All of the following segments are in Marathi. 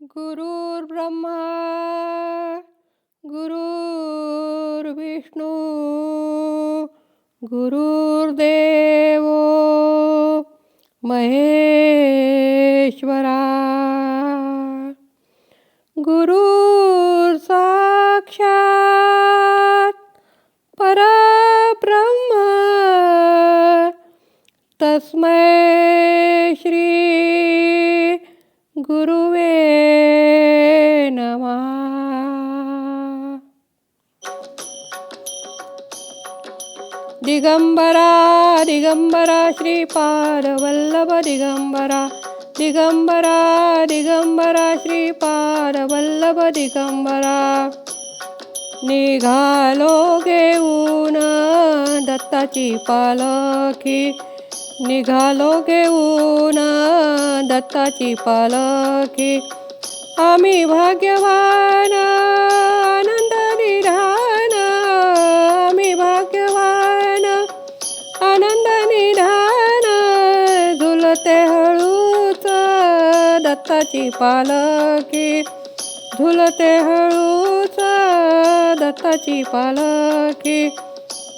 गुरुर्ब्रह्मा गुरुर्विष्णू गुरुर्देव महेश्वरा गुरुर् साक्षात परब्रह्म तस्मै श्री गुरुवे नमः. दिगंबरा दिगंबरा श्रीपाद वल्लभ दिगंबरा दिगंबरा दिगंबरा श्रीपाद वल्लभ दिगंबरा. निघालो घेऊन दत्ताची पालखी निघालो घेऊन दत्ताची पालखी. आम्ही भाग्यवान आनंद निधान आम्ही भाग्यवान आनंद निधान. झुलते हळूच दत्ताची पालखी झुलते हळूच दत्ताची पालखी.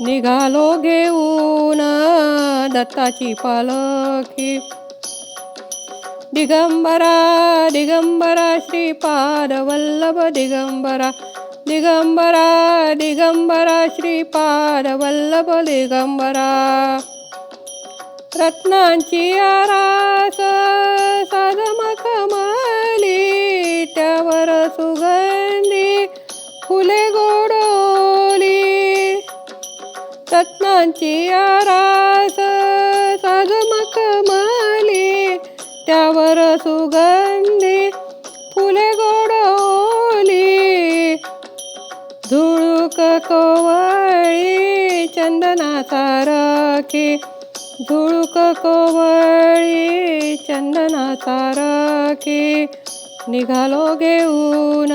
निघालो घेऊन दत्ताची पालखी. दिगंबरा दिगंबरा श्रीपाद वल्लभ दिगंबरा दिगंबरा दिगंबरा श्रीपाद वल्लभ दिगंबरा. रत्नांची आरास साधमखमाली त्यावर सुगंधी फुले गोडोली. रत्नांची आरास साधमखमाली त्यावर सुगंधी फुले गोडोली. झुळूक कोवळी चंदनाचा राखी झुळूक कोवळी चंदनाचा राखी. निघालो घेऊन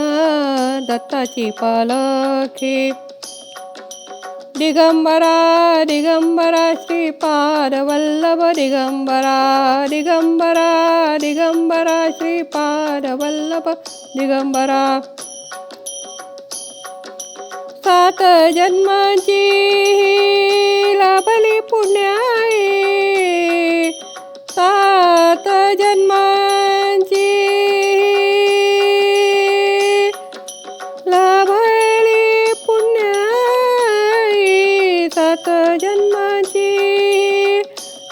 दत्ताची पालखी. दिगंबरा दिगंबरा श्रीपाद वल्लभ दिगंबरा दिगंबरा दिगंबरा श्रीपाद वल्लभ दिगंबरा. 7 जन्मांची लाभली पुण्याई 7 जन्मांची लाभली पुण्याई 7 जन्मांची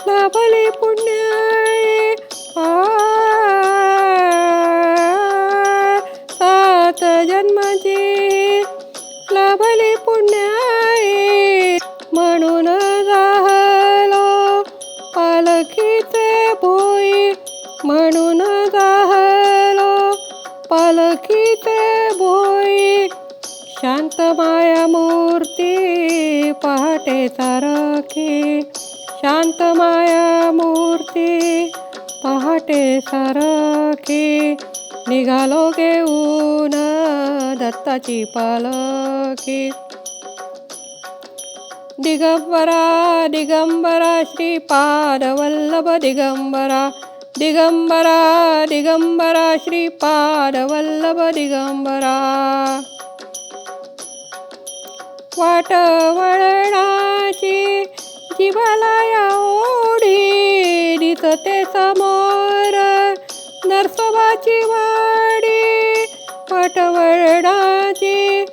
लाभली पुण्याई. 7 जन्मांची लाभली पुण्याई. म्हणून जाहलो पालखीचे भोई म्हणून जाहलो पालखीचे भोई. शांत माया मूर्ती पहाटे सारखी शांत माया मूर्ती पहाटे सारखी. निघालो घेऊन दत्ताची पालखी. दिगंबरा दिगंबरा श्रीपाद वल्लभ दिगंबरा दिगंबरा दिगंबरा श्रीपाद वल्लभ दिगंबरा. वाट वळणाची जीवाला या ओढी दिसते समोर नरसोबाची वाडी. वाट वळणाची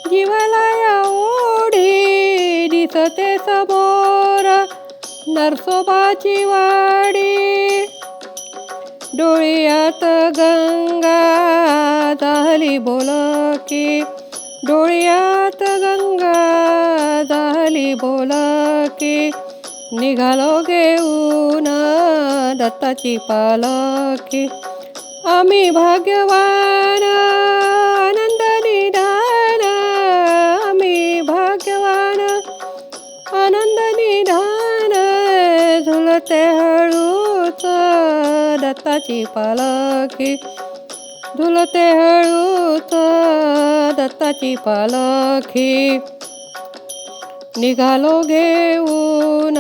जीवाला या ओढी दिसते समोर नरसोबाची वाडी. डोळ्यात गंगा झाली बोलकी डोळ्यात गंगा झाली बोलकी. निघालो घेऊन दत्ताची पालखी. आम्ही भाग्यवान आनंद निधान आम्ही भाग्यवान आनंद निधान. झुलते हळूच दत्ताची पालखी झुलते हळूच दत्ताची पालखी. निघालो घेऊन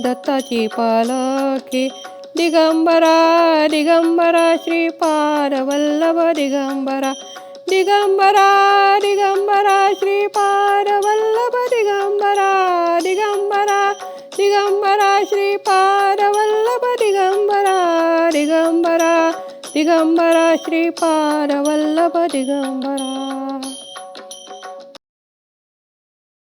दत्ताची पालखी. दिगंबरा दिगंबरा श्रीपादवल्लभ दिगंबरा दिगंबरा दिगंबरा श्रीपादवल्लभ दिगंबरा दिगंबरा दिगंबरा श्रीपादवल्लभ दिगंबरा दिगंबरा दिगंबरा श्रीपादवल्लभ दिगंबरा.